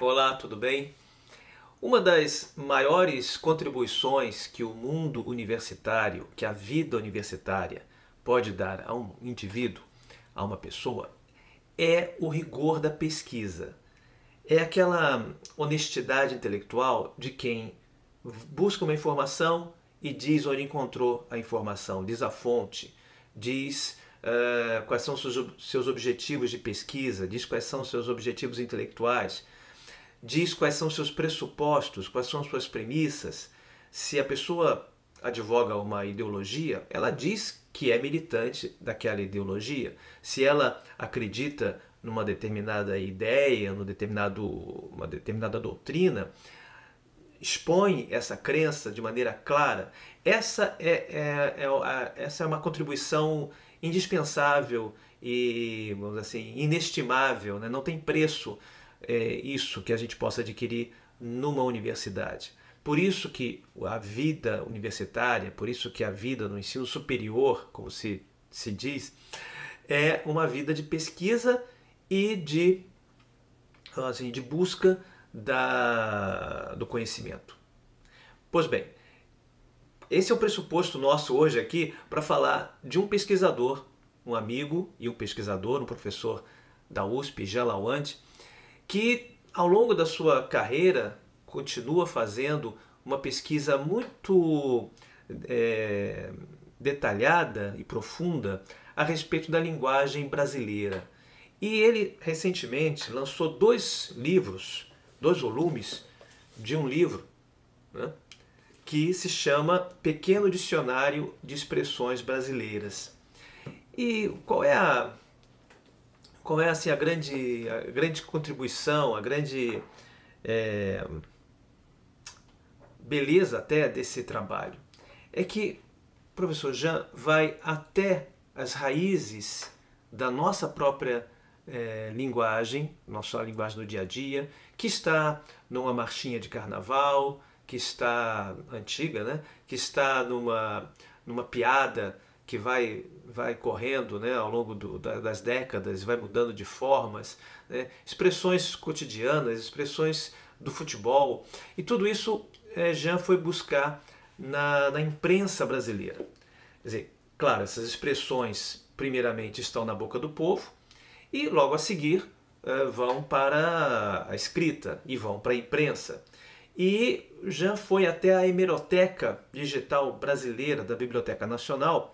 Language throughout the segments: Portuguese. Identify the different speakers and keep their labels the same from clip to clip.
Speaker 1: Olá, tudo bem? Uma das maiores contribuições que o mundo universitário, que a vida universitária pode dar a um indivíduo, a uma pessoa, é o rigor da pesquisa. É aquela honestidade intelectual de quem busca uma informação e diz onde encontrou a informação, diz a fonte, diz quais são seus objetivos de pesquisa, diz quais são seus objetivos intelectuais, diz quais são seus pressupostos, quais são suas premissas. Se a pessoa advoga uma ideologia, ela diz que é militante daquela ideologia. Se ela acredita numa determinada ideia, uma determinada doutrina, expõe essa crença de maneira clara. Essa é uma contribuição indispensável e, vamos dizer assim, inestimável, né? Não tem preço isso que a gente possa adquirir numa universidade. Por isso que a vida universitária, por isso que a vida no ensino superior, como se diz, é uma vida de pesquisa e de busca do conhecimento. Pois bem, esse é o pressuposto nosso hoje aqui para falar de um pesquisador, um amigo e um pesquisador, um professor da USP, Jean Lawande, que ao longo da sua carreira continua fazendo uma pesquisa muito detalhada e profunda a respeito da linguagem brasileira. E ele recentemente lançou dois volumes de um livro, né, que se chama Pequeno Dicionário de Expressões Brasileiras. E qual é assim, a grande contribuição, a grande beleza até desse trabalho? É que o professor Jean vai até as raízes da nossa própria linguagem, nossa linguagem do dia a dia, que está numa marchinha de carnaval, que está antiga, né? Que está numa piada que vai correndo, né, ao longo das décadas, vai mudando de formas, né? Expressões cotidianas, expressões do futebol, e tudo isso Jean foi buscar na imprensa brasileira. Quer dizer, claro, essas expressões primeiramente estão na boca do povo e logo a seguir vão para a escrita e vão para a imprensa. E Jean foi até a Hemeroteca Digital Brasileira da Biblioteca Nacional,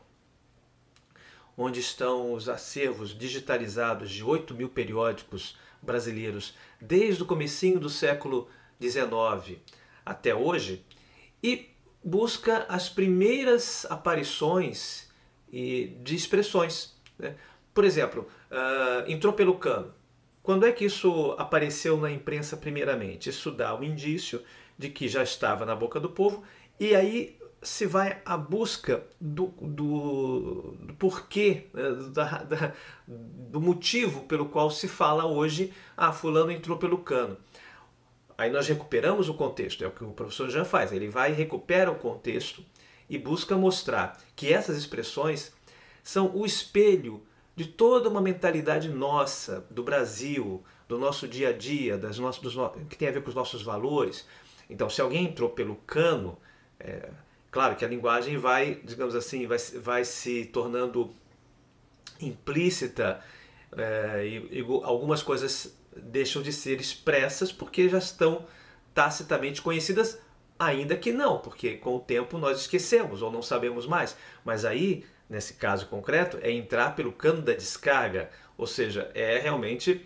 Speaker 1: onde estão os acervos digitalizados de 8.000 periódicos brasileiros desde o comecinho do século XIX até hoje, e busca as primeiras aparições de expressões, né? Por exemplo, entrou pelo cano. Quando é que isso apareceu na imprensa primeiramente? Isso dá um indício de que já estava na boca do povo, e aí se vai à busca do porquê, né, do motivo pelo qual se fala hoje, fulano entrou pelo cano. Aí nós recuperamos o contexto, é o que o professor Jean faz, ele vai e recupera o contexto e busca mostrar que essas expressões são o espelho de toda uma mentalidade nossa, do Brasil, do nosso dia a dia, que tem a ver com os nossos valores. Então, se alguém entrou pelo cano, claro que a linguagem vai, digamos assim, vai se tornando implícita, e algumas coisas deixam de ser expressas porque já estão tacitamente conhecidas, ainda que não, porque com o tempo nós esquecemos ou não sabemos mais. Mas aí, nesse caso concreto, é entrar pelo cano da descarga, ou seja, é realmente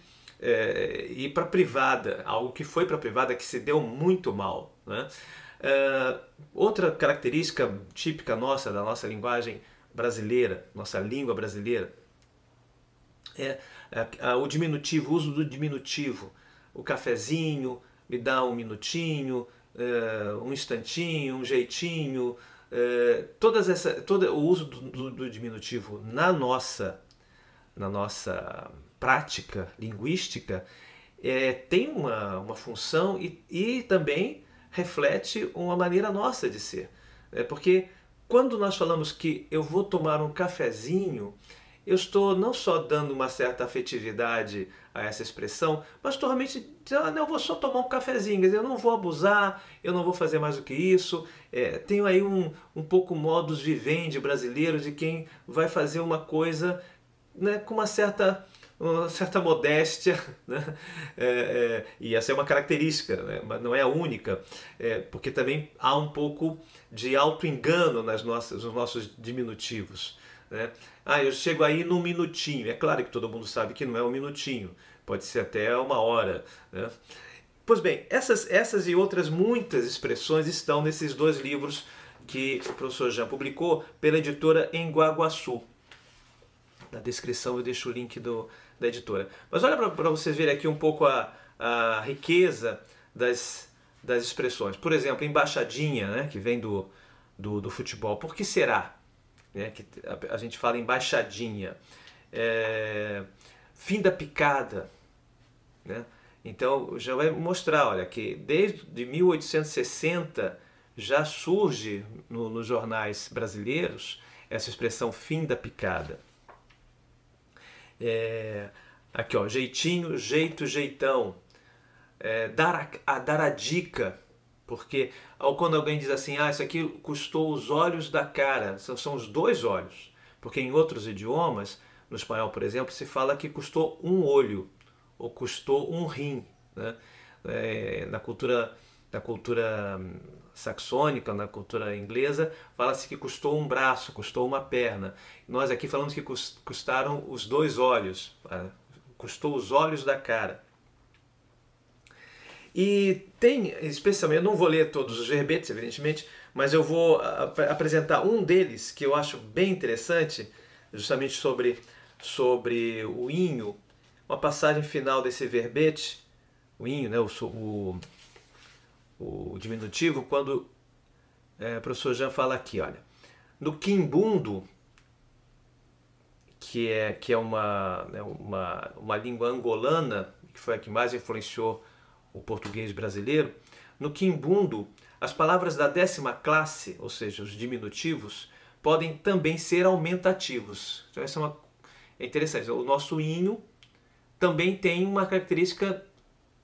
Speaker 1: ir para a privada, algo que foi para a privada que se deu muito mal, né? Outra característica típica nossa, da nossa linguagem brasileira, nossa língua brasileira, o diminutivo, o uso do diminutivo. O cafezinho, me dá um minutinho, um instantinho, um jeitinho. Todo o uso do diminutivo na nossa prática linguística tem uma função e também reflete uma maneira nossa de ser. Porque quando nós falamos que eu vou tomar um cafezinho, eu estou não só dando uma certa afetividade a essa expressão, mas estou realmente dizendo, não, eu vou só tomar um cafezinho, quer dizer, eu não vou abusar, eu não vou fazer mais do que isso. Tenho aí um pouco modus vivendi brasileiro de quem vai fazer uma coisa, né, com uma certa modéstia, né? E essa é uma característica, né? Mas não é a única, porque também há um pouco de auto-engano nos nossos diminutivos, né? Eu chego aí num minutinho. É claro que todo mundo sabe que não é um minutinho, pode ser até uma hora, né? Pois bem, essas e outras muitas expressões estão nesses 2 livros que o professor Jean publicou pela editora Enguaguaçu. Na descrição eu deixo o link da editora. Mas olha para vocês verem aqui um pouco a riqueza das expressões. Por exemplo, embaixadinha, né, que vem do futebol. Por que será, né, que a gente fala embaixadinha? Fim da picada, né? Então já vai mostrar, olha, que desde 1860 já surge nos jornais brasileiros essa expressão fim da picada. Aqui, ó, jeitinho, jeito, jeitão. Dar a dica, porque quando alguém diz assim, isso aqui custou os olhos da cara, são os 2 olhos, porque em outros idiomas, no espanhol, por exemplo, se fala que custou um olho ou custou um rim, né? Na cultura saxônica, na cultura inglesa, fala-se que custou um braço, custou uma perna. Nós aqui falamos que custaram os 2 olhos, custou os olhos da cara. E tem, especialmente, eu não vou ler todos os verbetes, evidentemente, mas eu vou apresentar um deles que eu acho bem interessante, justamente sobre o inho, uma passagem final desse verbete, o inho, né, o diminutivo, quando o professor Jean fala aqui, olha, no quimbundo, que é uma língua angolana, que foi a que mais influenciou o português brasileiro, no quimbundo, as palavras da 10ª classe, ou seja, os diminutivos, podem também ser aumentativos. Então essa é interessante. O nosso inho também tem uma característica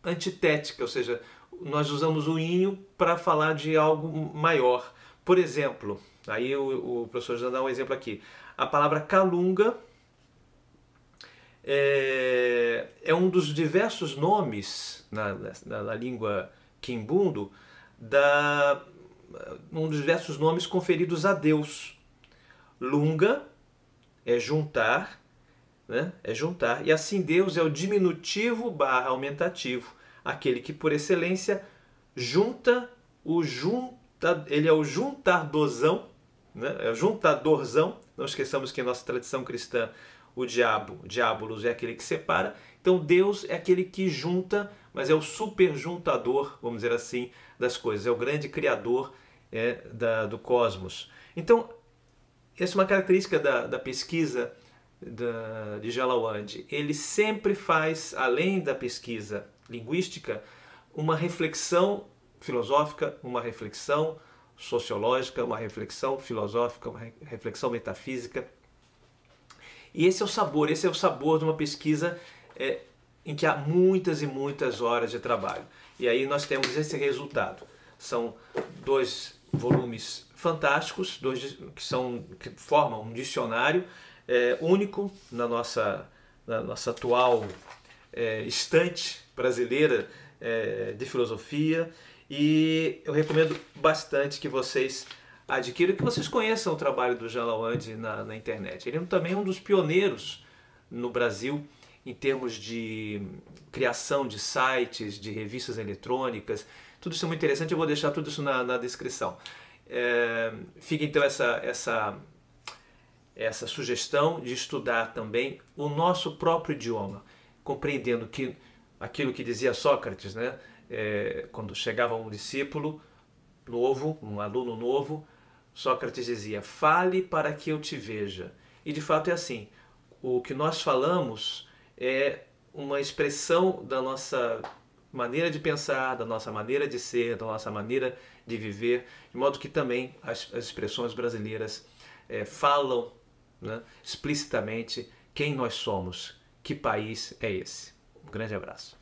Speaker 1: antitética, ou seja, nós usamos o inho para falar de algo maior. Por exemplo, aí o professor já dá um exemplo aqui. A palavra calunga é um dos diversos nomes na língua quimbundo, um dos diversos nomes conferidos a Deus. Lunga é juntar, né? É juntar, e assim Deus é o diminutivo / aumentativo, aquele que por excelência junta, ele é o juntadorzão, né? É o juntadorzão. Não esqueçamos que em nossa tradição cristã o diabolos é aquele que separa, então Deus é aquele que junta, mas é o superjuntador, vamos dizer assim, das coisas, é o grande criador do cosmos. Então, essa é uma característica da pesquisa de Jalawandi. Ele sempre faz, além da pesquisa linguística, uma reflexão filosófica, uma reflexão sociológica, uma reflexão filosófica, uma reflexão metafísica. E esse é o sabor de uma pesquisa em que há muitas e muitas horas de trabalho. E aí nós temos esse resultado. São 2 volumes fantásticos, que formam um dicionário único na nossa atual estante brasileira de filosofia. E eu recomendo bastante que vocês adquiram, que vocês conheçam o trabalho do Jalawandi na internet. Ele também é um dos pioneiros no Brasil em termos de criação de sites, de revistas eletrônicas. Tudo isso é muito interessante, eu vou deixar tudo isso na descrição. Fica então essa sugestão de estudar também o nosso próprio idioma, compreendendo que aquilo que dizia Sócrates, né? Quando chegava um discípulo novo, um aluno novo, Sócrates dizia, fale para que eu te veja. E de fato é assim, o que nós falamos é uma expressão da nossa maneira de pensar, da nossa maneira de ser, da nossa maneira de viver, de modo que também as expressões brasileiras falam né, explicitamente quem nós somos, que país é esse. Um grande abraço.